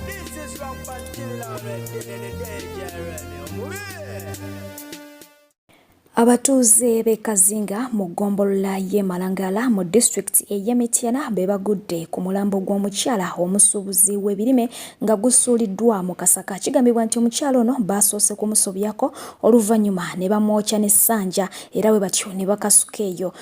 This is from Pantilla in the day, Abatuuze b'e Kazinga mu ggombolola y'e Malangala mu district ey'Emityana beebagudde ku mulambo gw'omukyala omusuubuzi w'ebirime nga gusuuliddwa mu Kasaka. Kigambibwa nti omukyala ono baasoose kumusobyako oluvannyuma ne bamwokya n'essanja era bwe batyo ne bakasuka eyo.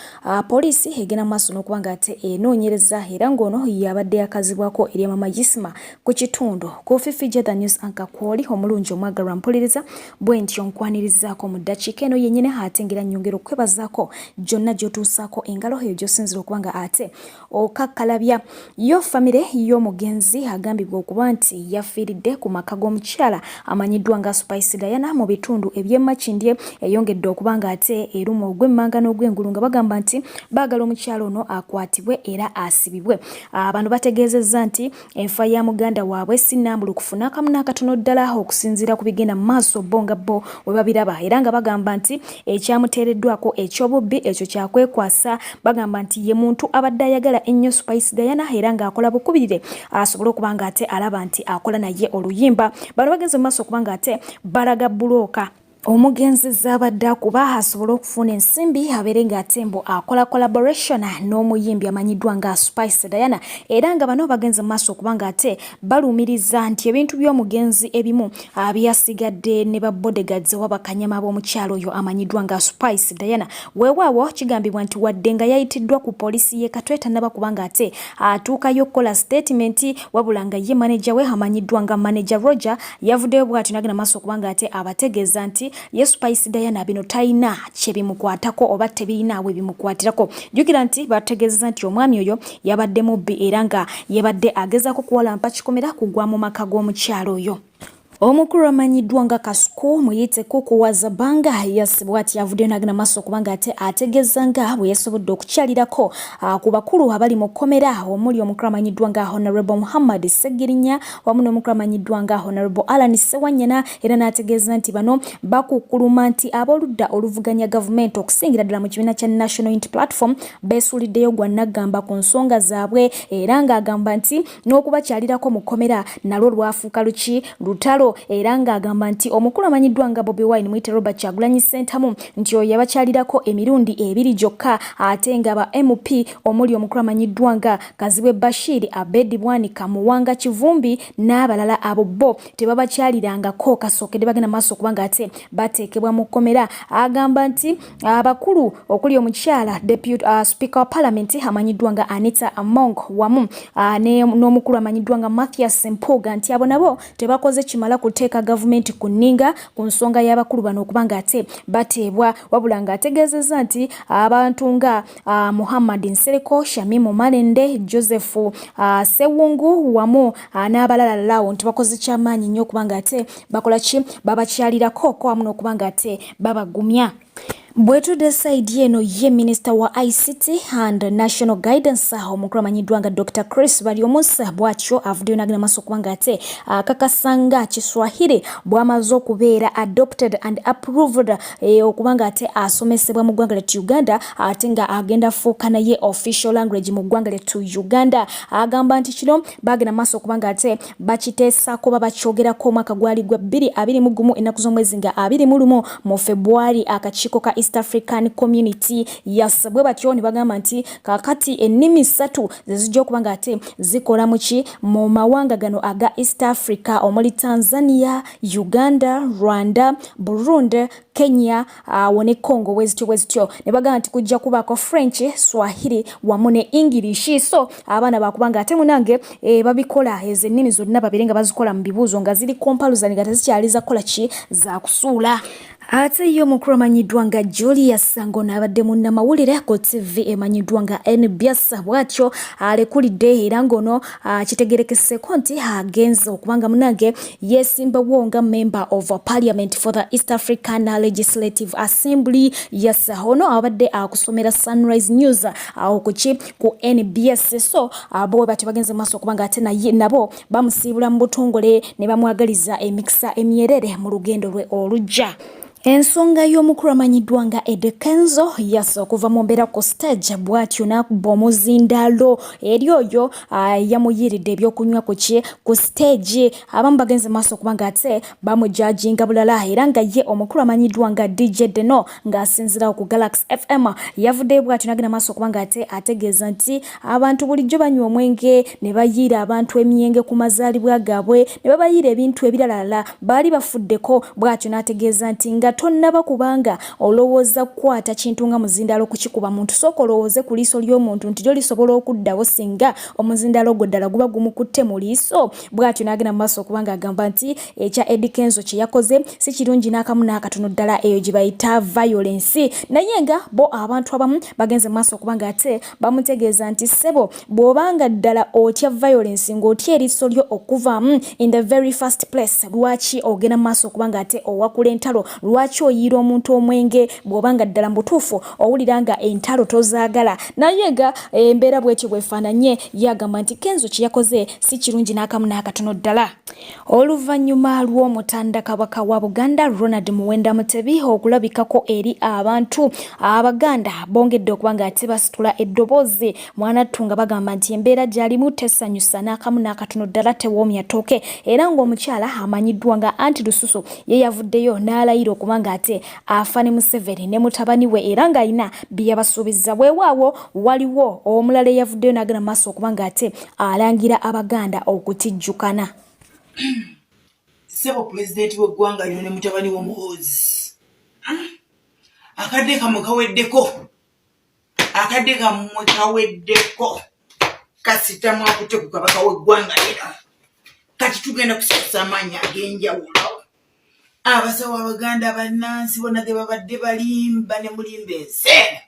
Poliisi egenda maaso n'okuba ng'ate enoonyereza era ng'ono yabadde yakazibwako eri amamayisima ku kitundu. Ku Phoebe the news anchor kwoli omulungi omwagalwa mpuliriza bwe ntyo nkwanirizaako mu ddakiika eno yennyini atengera nnyongera okwebazaako gyonna gy'otuusaako engalo eyo gy'osinzira okuba nga ate okakkalabya. Yo famire y'omugenzi agambibwa okuba nti yafiiridde ku maka g'omukyala amanyiddwa nga Spice Diana mu bitundu eby'Emakindye eyongedde okuba nga ate eruma ogw'emmanga n'ogw'engulu nga bagamba nti baagala omukyala ono akwatibwe era asibibwe. Bano bategeezezza nti enfa ya muganda waabwe sinnambulukufu n'akamu n'akatono ddala okusinziira ku bigenda mu maaso bo nga bo we babiraba era nga bagamba nti ekyamuteereddwako eky'obubbi ekyo kyakwekwasa. Bagamba nti ye muntu abadde ayagala ennyo Spice Diana era ng'akola bukubirire asobole okuba ng'ate alaba nti akola naye oluyimba. Bano bagenze mu maaso okuba ng'ate balaga bulooka omugenzi z'abadde akuba asobole okufuna ensimbi abeere ng'ate mbu akola collaboration n'omuyimbi amanyiddwa nga Spice Diana era nga bano bagenze mu maaso okuba ng'ate balumiriza nti ebintu by'omugenzi ebimu byasigadde ne ba bodyguards w'abakanyama b'omukyalo oyo amanyiddwa nga Spice Diana. Weewaawo kigambibwa nti wadde nga yayitiddwa ku poliisi y'e Katwe tannaba kuba ng'ate atuukayo okukola statement wabula nga ye manager we amanyiddwa nga manager Roger yavuddeyo bw'atyo n'agenda maaso okuba ng'ate abategeeza nti ye Spice Diana bino talina kye bimukwatako oba tebirina we bimukwatirako. Jjukira nti bategeeza nti omwami oyo yabadde mubbi era nga yabadde agezaako kuwalampa kikomera kugwa mu maka g'omukyalo oyo. Omukulu amanyiddwa nga Kasuku muyite kukuwaza banga yasibwa ati yavuddeyo n'agenda maaso okuba ng'ate ategeeza nga bwe yasobodde okukyalirako ku bakulu abali mu kkomera omuli omukulu amanyiddwa nga Honorable Muhammad Segirinya wamu n'omukulu amanyiddwa nga Honorable Alan Sewanyana era n'ategeeza nti bano bakukuluma nti ab'oludda oluvuganya gavumenti okusingira ddala mu kibiina kya National Unity Platform beesuuliddeyo gwa naggamba ku nsonga zaabwe era ng'agamba nti n'okubakyalirako mu kkomera nalwo lwafuuka lutalo era ng'agamba nti omukulu amanyiddwa nga Bobi Wine muyite Robert Kyagulanyi Ssentamu nti oyo yabakyalirako emirundi ebiri gyokka ate nga ba MP omuli omukulu amanyiddwa nga Kazibwe Bashir, Abedi Bwanika, Muwanga Kivumbi n'abalala abo bo tebabakyalirangako kasookedde bagenda maaso okuba ng'ate bateekebwa mu kkomera. Agamba nti abakulu okuli omukyala Deputy Speaker wa Parliament amanyiddwa nga Anita Among wamu n'omukulu amanyiddwa nga Mathias Mpuuga nti abo nabo tebakoze kimala kuteeka gavumenti ku nninga ku nsonga y'abakulu bano okuba ng'ate bateebwa wabula ng'ategeezezza nti abantu nga Muhammad Nsereko, Shamimu Malende, Joseph Sewungu wamu n'abalala lawo nti bakoze kyamaanyi nnyo okuba ng'ate bakola ki babakyalirako ko wamu n'okuba ng'ate babagumya. Bwetudde saidi eno ye Minister wa ICT and National Guidance omukulu amanyiddwa nga Dr. Chris Baryomusa bw'atyo avuddeyo n'agenda maaso okuba ng'ate akakasanga Kiswahili bw'amaze okubeera adopted and approved okuba ng'ate asomesebwa mu ggwanga lyettu Uganda ate nga agenda fuuka naye official language mu ggwanga lyettu Uganda. Agamba nti kino bagenda maaso okuba ng'ate bakiteesaako babakyogerako omwaka gwali gwa 2021 ennaku z'omwezi nga 21 mu February akakiiko ka East African Community yasabwe batyo ne bagamba nti kakati ennimi 3 zizijja okuba ng'ate zikola mu mawanga gano aga East Africa omuli Tanzania, Uganda, Rwanda, Burundi, Kenya ne Congo wezityo ne bagamba nti kujja kubaako French, Swahili wamu ne English. So abaana bakuba ng'ate munange babikola ezo ennimi zonna babiri nga bazikola mu bibuuzo nga ziri kompaluzani nga tezikyaliza kola ki za kusuula. Ate yo mukulu amanyiddwa nga Julius Sango n'abadde munnamawulire ku TV emanyiddwa nga NBS bw'atyo alekulidde era ng'ono kitegerekeseko nti agenze okubanga munange yesimbawo nga member of Parliament for the East African Legislative Assembly. Yes, ono abadde akusomera Sunrise News ku NBS. So abo bati bagenze maaso okubanga ate naye nabo bamusiibula mu butongole ne bamwagaliza emikisa emyerere mu lugendo lwe olujja. Ensonga y'omukulu amanyiddwa nga Edekenzo yassa okuva mu mbeera ku stage bw'atyo n'akuba omuzindalo eri oyo yamuyiiridde ebyokunywa ku stage. Abamu bagenze maaso okuba ng'ate bamujajinga bulala era nga ye omukulu amanyiddwa nga DJ Deno ng'asinzirawo ku Galaxy FM yavuddeyo bw'atyo n'agenda maaso okuba ng'ate ategeeza nti abantu bulijjo banywa omwenge ne bayiira abantu emyenge ku mazaalibwa gaabwe ne babayiira ebintu ebirala baali bafuddeko. Bw'atyo n'ategeeza nti nga tonnaba kubanga olowooza kukwata kintu nga muzindalo kukikuba muntu sooka olowooze ku liiso ly'omuntu nti lyo lisobola okuddawo singa omuzindalo gwo ddala guba gumukutte mu liiso. Bw'atyo n'agenda mu maaso okuba ng'agamba nti ekya Edekenzo kye yakoze si kirungi n'akamu n'akatono ddala, eyo gye bayita violence. Naye nga bo abantu abamu bagenze mu maaso okuba ng'ate bamutegeeza nti ssebo bw'obanga ddala otya violence ng'otya eriiso lyo okuvaamu in the very first place, lwaki ogenda mu maaso okuba ng'ate owakula entalo? Lwaki oyiira omuntu omwenge bw'obanga ddala mu butuufu owulira nga entalo tozaagala? Naye nga embeera bw'etyo bwefaananye yagamba nti Kenzo kye yakoze si kirungi n'akamu n'akatono ddala. Oluvannyuma lw'omutanda kabaka wa Buganda Ronald Muwenda Mutebi okulabikako eri abantu Abaganda bongedde okuba ng'ate basitula eddoboozi Mwanattu nga bagamba nti embeera gy'alimu tesanyusa n'akamu n'akatono ddala, tewoomya ttooke, era ng'omukyala amanyiddwa nga Anti Lususu ye yavuddeyo n'alayira okuba ng'ate afa ne Museveni ne mutabani we era ng'alina bye yabasuubiza. Weewaawo waliwo omulala eyavuddeyo n'agenda mu maaso okuba ng'ate alangira Abaganda okutijjukana. Sebo pulezidenti w'eggwanga lino ne mutabani w'omuhoozi akadde kamwe kaweddeko kasita mwakutte ku kabaka w'eggwanga lino. Kati tugenda kusasa amaanyi ag'enjawulo. Abasawo Abaganda bannansi bonna ge babadde balimba ne mulimba enseera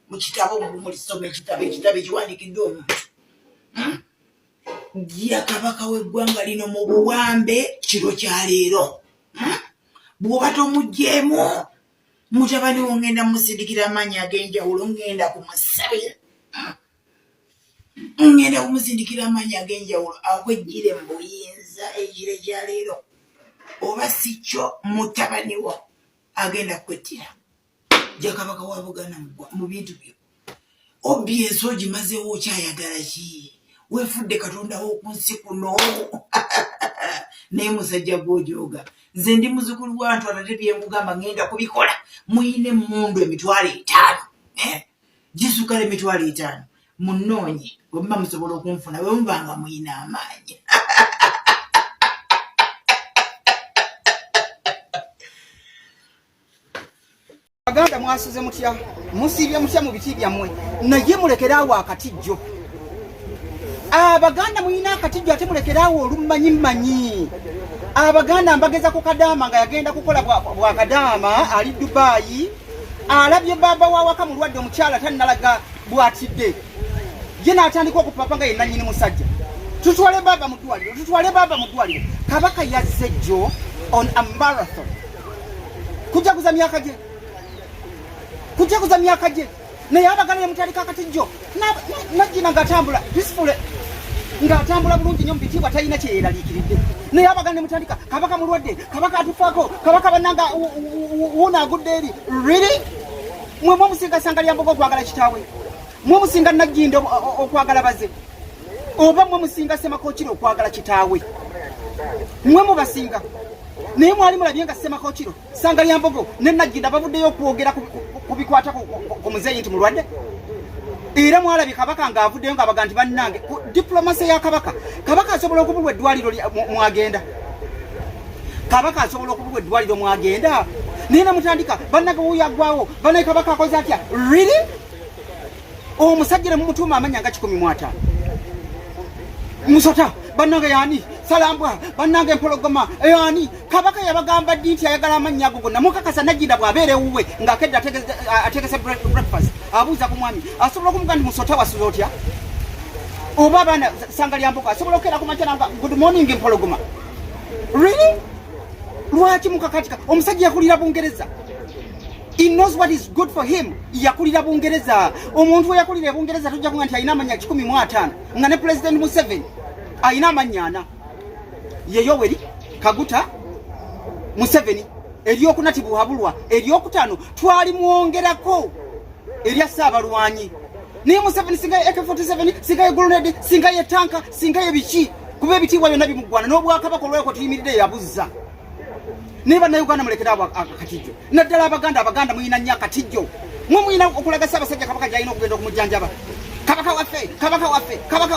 mu kitabo mulisoma ekitabo ekiwandiikiddwa omuntu ya kabaka w'eggwanga lino mu buwambe kiro kya leero. Bw'oba tomugjeemu mutabani wo ngenda musindikira amaanyi ag'enjawulo, ngenda kumusindikira amaanyi ag'enjawulo akwejjire mu buyinza ekiro kya leero. Oba si kyo mutabani wo agenda kwettira ja kabaka wa Buganda mu bintu byo. Obbi ensi ogimazeewo okyayagala ki? Weefudde Katonda w'oku nsi kuno naye musajja gw'ojooga. Nze ndi muzzukulu wa Ntwala ate bye nkugamba ngenda kubikola. Muyine emmundu emitwalo 5 gisukala emitwalo 5 munnoonye bwe muba musobola okunfuna bwe mubanga muyina amaanyi. Abaganda mwasuze mutya, musiibye mutya mu biti byammwe, naye mulekeraawo akatijjo. Abaganda muyina akatijjo ate mulekeraawo olumanyimanyi. Abaganda mbageza ku Kadaama nga yagenda kukola bwa Kadaama ali Dubai, alabye baba wawaka mulwadde omukyala tannalaga bwatidde. Ye n'atandika okupapa nga yenna nnyini musajja. Tutwale baba mu ddwaliro. Kabaka yazze jjo on a marathon. Kujaguza myaka gye. Naye Abaganda ne mutandika akatijjo. Najjina ng'atambula peacefully. Ng'atambula bulungi nnyo mu bitiibwa talina kye yeeraliikiridde. Naye Abaganda ne mutandika kabaka mulwadde, kabaka atufaako, kabaka bannanga wuuna agudde eri. Really? Mwe musinga Ssangalya Mbogo okwagala kitaawe? Mwe musinga Nagginda okwagala baze? Oba mwe musinga Semakookiro okwagala kitaawe? Mwe mubasinga. Naye mwali mulabye nga Semakookiro, Ssangalya Mbogo ne Nagginda bavuddeyo okwogera ku bikwata ku muzeeyi nti mulwadde? Era mwalabye kabaka ng'avuddeyo ng'abaga nti bannange diplomasi ya kabaka asobola okubulwa eddwaliro mwagenda. Kabaka asobola okubulwa eddwaliro mwagenda. Naye namutandika bannage wuuyo aggwawo, bannaye kabaka akoze atya? Really? Omusajja ne mumutuuma amanya nga 15. Musota bannange yaani, Salambwa bannange empologoma yaani. Kabaka yabagamba ddi nti ayagala amannya ago gonna. Mukakasa Nagginda bw'abeera ewuwe ng'akedde ategese breakfast abuuza ku mwami asobola okumuga nti musota wasuza otya? Oba abaana Ssangalya Mbogo asobola okukeera ku makya nanga good morning empologoma? Really? Lwaki mukakatika? Omusajja yakulira Bungereza. He knows what is good for him. Yakulira Bungereza. Omuntu we yakulira Bungereza tujja kuga nti alina amannya 15 nga ne President Museveni alina amannya 4. Ye Yoweri Kaguta Museveni eryokunatibu habulwa eryokutano twali muongerako erya Saabalwanyi ni Museveni singaye AK47 singaye grenade singaye tanka singaye biki kuba ebitiibwa byonna bimugwana n'obwakabaka olweko tuyimiridde yabuzza niba na Uganda mulekera akatijjo naddala abaganda muyina nnyo akatijjo mwe muyina okulaga Ssaabasajja Kabaka gy'alina okugenda okumujjanjaba kabaka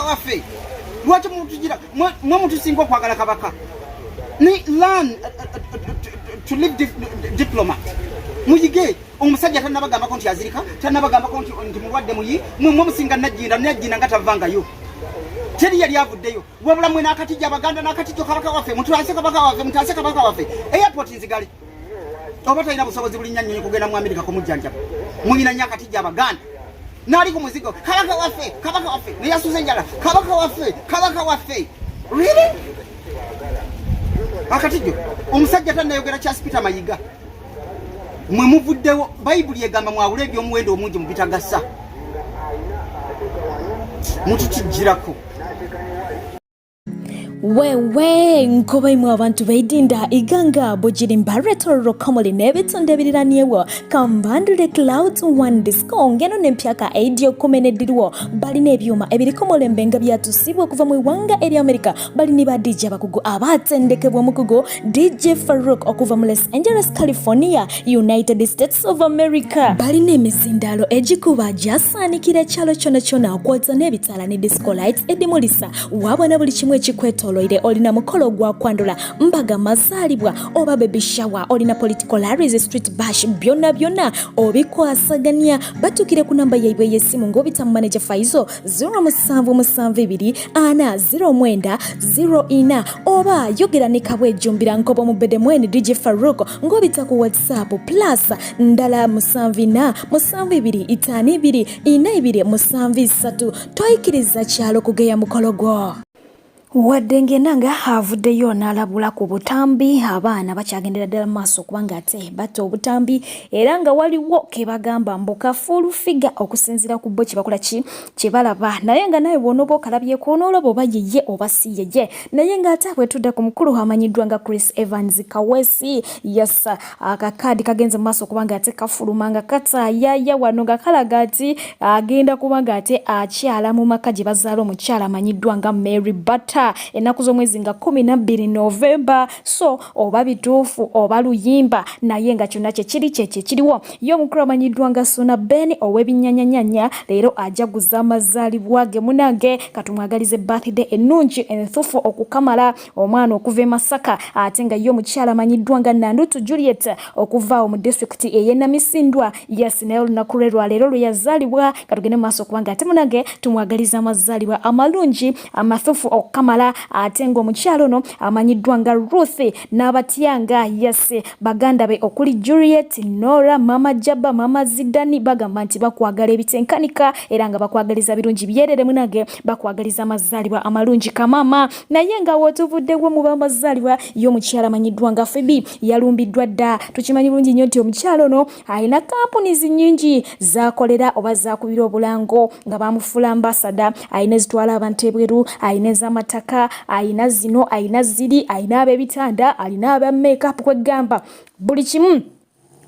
waffe lwaki mutugira mwe mutusinga okwagala kabaka ni learn to live diplomat muyige omusajja tannabagambako nti azirika tannabagambako nti mulwadde muyi mwe musinga najjinda nga tavangayo teri yali avuddeyo wabula mwe n'akatijja abaganda n'akatijjo kabaka waffe mutwase kabaka waffe airport nzigale oba talina busobozi buli nnyanyonyi kugenda mu Amerika kumujjanjaba muyina nnyo akatijja abaganda n'ali ku muzigo kabaka waffe ne yasuza enjala kabaka waffe really akatijjo omusajja tannayogera Charles Peter Mayiga mwe muvuddewo bayibuli egamba mwawula ebyomuwendo omungi mu bitagasa mututijjirako wewe nkobaimwe abantu baidinda iganga bojirimba retoro komoli nebitonde ebiriraniewo kambandule cloud one disco ngeno nempyaka aidio komenediriwo balina ebyuma ebirikomolembe nga byatusibwa okuva mu iwanga eri America balini ba DJ abakugu abatendekebwa mukugo DJ Farouk okuva mu Los Angeles California United States of America balina emisindalo egikuba jasanikira ekyalo kyona okwotsa n'ebitala ne disco lights edimulisa wabona buli kimwe ekikwetolo olina mukolo gwa kwandula mbaga mazalibwa oba baby shower olina political rallies street bash byonna obikwasaganya batukire ku namba yaibwe yesimu ngobita manager Faizo 0774 oba yogera ne kabwe jumbira nkobo mu bedemweni DJ Farouk ngobita ku WhatsApp plus ndala 742252 toikiriza kyalo kugeya mukolo gwo wadenge nanga havuddeyo n'alabula ku butambi abaana bakyagendera ddala maaso kubanga ate batta obutambi era nga waliwo ke bagamba mbuka full figure okusinzira ku bo kibakola kye balaba naye nga naye bw'onooba okalabyeko onoolaba oba yeye oba si yeye naye nga ate bwe ku mukulu amanyiddwa nga Chris Evans Kawesi yasa akakaadi kagenze maaso kubanga ate kafuluma nga kataayaya wano nga kalaga ati agenda kubanga ate akyala mu maka gye bazaala omukyala amanyiddwa nga Mary Bata enaku z'omwezi nga 12 November so oba bituufu oba luyimba naye nga kyonna kiriwo y'omukulu amanyiddwa nga Sona Ben ow'ebinyanyanyanya leero ajaguza amazaalibwa ge munange katumwagalize birthday ennungi entuufu okukamala omwana okuva e Masaka ate nga y'omukyala amanyiddwa nga Nandutu Juliet okuva mu district ey'Namisindwa yes naye olunaku lwe lwaleero lwe yazaalibwa katugende mu maaso kubanga ate munange tumwagaliza amazaalibwa amalungi amatuufu okukamala ate ng'omukyalo ono amanyiddwa nga Ruth n'abatyanga yase baganda be okuli Juliet, Nora, Mama Jaba, Mama Zidani bagamba nti bakwagala ebitenkanika era nga bakwagaliza birungi byerere munage bakwagaliza amazaalibwa amalungi kamama naye nga wotuvuddewo mu bamazaalibwa y'omukyala amanyiddwa nga Phoebe yalumbiddwa dda tukimanyi bulungi nnyo nti omukyalo ono alina companies nnyingi zakolera oba zakubira obulango nga bamufula ambassador alina ezitwala abantu ebweru alina ez'amataka alina zino alina ziri alina ab'ebitanda alina aba makeup kwegamba buli kimu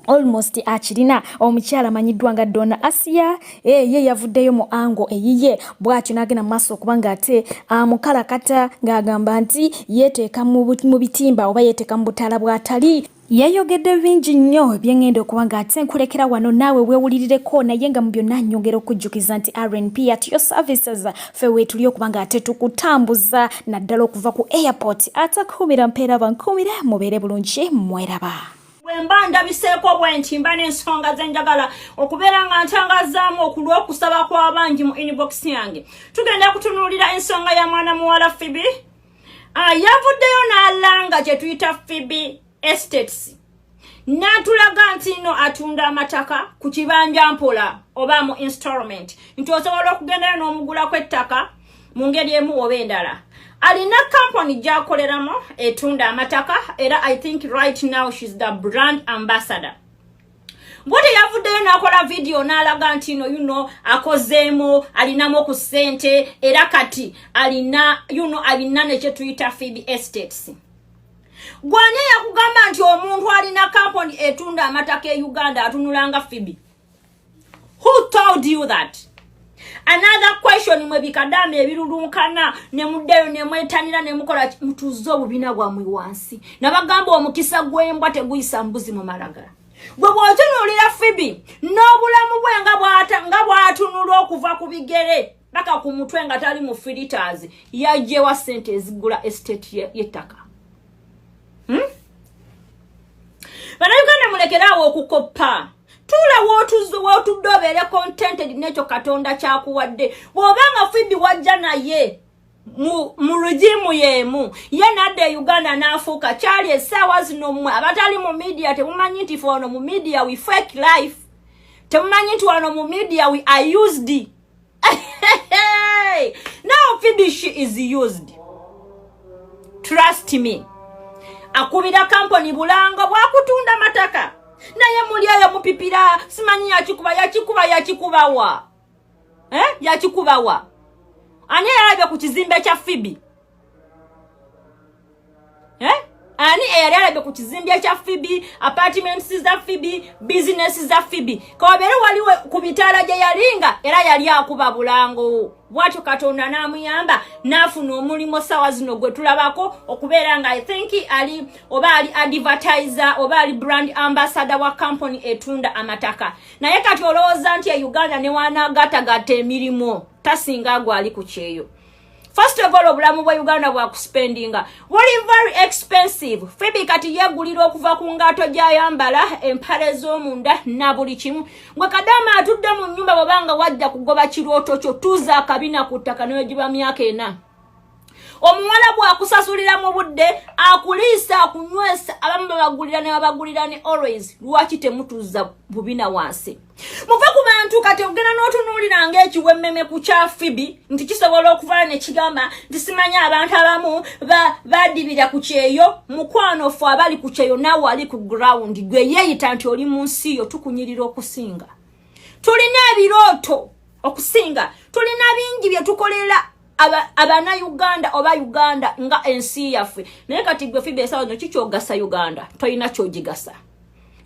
almost akirina omukyala amanyiddwa nga Donna Asia ye yavuddeyo mu ango eyiye bw'atyo n'agenda maaso okubanga ate amukalakata ng'agamba nti yeeteeka mu bitimba oba yeeteeka mu butaala bw'atali yayogedde bingi nnyo ebyengenda okuba nga ate nkulekera wano naawe weewulirireko naye nga mu byonna nnyongera okujjukiza nti R&P at your services ffe weetuli okuba nga ate tukutambuza naddala okuva ku airport atakuumira mpeera bankuumire mubeere bulungi mweraba Wemba ndabiseeko bwentimba n'ensonga zenjagala okubeera nga ntangazaamu okulwa okusaba kw'abangi mu inbox yange. Tugenda kutunuulira ensonga ya mwana muwala Phoebe. Yavuddeyo n'alanga kye tuyita Phoebe Estates. N'atulaga nti no atunda amataka ku kibanja mpola oba mu installment. Nti osobola okugendayo n'omugulako ettaka mu ngeri emu oba endala. Alina company gyakoleramo etunda amataka era I think right now she's the brand ambassador. Bwote yavuddeyo n'akola video n'alaga nti no akozeemo alinamu ku ssente era kati alina alina ne kye tuyita Phoebe Estates. Gwani yakugamba nti omuntu alina company etunda amataka e Uganda atunulanga Phoebe? Who told you that? Another question mwe bikadame ebirulunkana ne muddeyo ne mwetanira ne mukola mutuzo obubina bwa mwe wansi. Nabagamba omukisa gwembwa teguyisa mbuzi mu malagala. Gwe bw'otunuulira Phoebe n'obulamu bwe nga bw'atunula okuva ku bigere paka ku mutwe nga tali mu filters yajewa sente ezigula estate y'ettaka. Bana Uganda mulekerawo okukoppa. Tula wotudobere contented necho katonda kyakuwadde. Bw'obanga Phoebe wajja naye mu regimu yemu ye nadde Uganda n'afuuka kyali essaawa zino mmwe abatali mu media temumanyi nti fono mu media we fake life. Temumanyi nti wano mu media we are used. Now Phoebe she is used. Trust me. Akubira company bulanga bwakutunda mataka. Naye mulya mupipira simanyi yakikuba wa. Yakikuba wa. Ani yalabye ku kizimbe kya Phoebe? Ani yalabye ku kizimbe kya Phoebe, apartments za Phoebe, business za Phoebe. Kobere waliwe ku bitala gye yalinga era yali akuba bulango. Bwatyo Katonda namuyamba nafuna omulimo sawa zino gwe tulabako okubeera nga I think ali advertiser oba ali brand ambassador wa company etunda amataka. Naye kati olowooza nti e Uganda ne wanagattagatta emirimu tasinga gwali ku kyeyo. First of all, obulamu bwa Uganda bwa kuspendinga very expensive. Phoebe kati yegulira okuva ku ngaato gy'ayambala empale z'omunda na buli kimu. Gwe kadama atudde mu nnyumba bwabanga wajja kugoba kirooto kyo tuza akabina ku ttaka n'egiba myaka 4. Omuwala bwakusasulira mu budde akuliisa akunywesa abamu babagulira ne babagulira ne always lwaki temutuza bubina wansi. Muve ku bantu kati ogenda n'otunuulira ng'ekiwemmeme ku kya Phoebe nti kisobola okuvaala ne kigamba nti simanya abantu abamu badibira ku kyeyo mukwano ffe abali ku kyeyo nawe ali ku ground gwe yeeyita nti oli mu nsi yo tukunyirira okusinga. Tulina ebirooto okusinga, tulina bingi bye tukolera abana Uganda oba Uganda nga ensi yaffe. Naye kati gwe Phoebe esawa no kikyogasa Uganda toyina kyogigasa.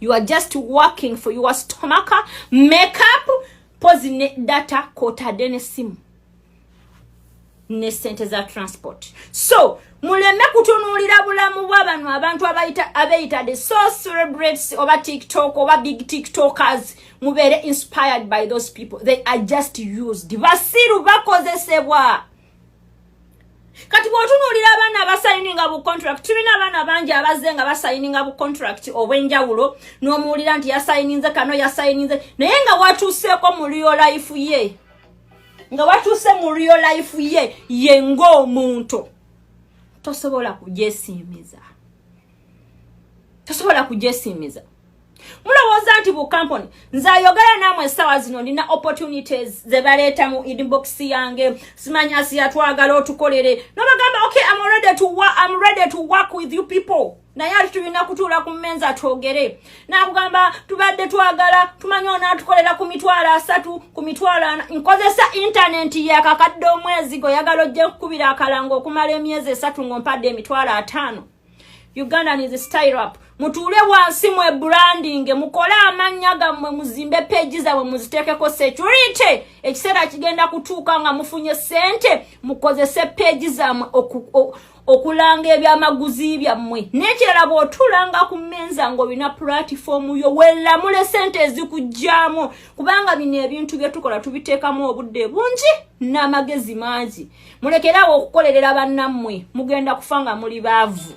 You are just working for your stomach, makeup, posine data, kotade ne simu. Ne sente za transport. So, muleme kutunuulira bulamu bw'abantu abantu abayita the so celebrates oba TikTok oba big TikTokers mubeere inspired by those people. They are just used. Basiru bakozesebwa. Kati bw'otunuulira abaana abasayininga bu contract, tulina abaana bangi abazze nga basayininga bu contract obw'enjawulo n'omuwulira nti yasayininze kano yasayininze naye nga watuuseeko mu real life ye. Nga watuuse mu real life ye ng'omuntu. Tosobola kugyesiimiza. Mulowooza nti bu company nze ayogera nammwe essaawa zino nina opportunities ze baleeta mu inbox yange simanya si yatwagala otukolere nobagamba okay I'm ready to work with you people naye ati tulina kutuula ku mmenza twogere nakugamba tubadde twagala tumanyi onaatukolera ku mitwalo 3 ku mitwalo 4 nkozesa internet yakakadde omwezi goyagala ojje kukubira akalango okumala emyezi 3 ng'ompadde emitwalo 5. Uganda is style up. Mutuule wansi mwe branding mukola amanya gammwe muzimbe page zawe muziteekeko security ekiseera kigenda kutuuka nga mufunye sente mukozese page zammwe okulanga ebyamaguzi byammwe n'ekirala bw'otulanga ku mmenza ng'olina platform yo welamule sente ezikujjaamu kubanga bino ebintu bye tukola tubiteekamu obudde bungi n'amagezi mangi mulekerawo okukolerera bannammwe mugenda kufa nga muli baavu.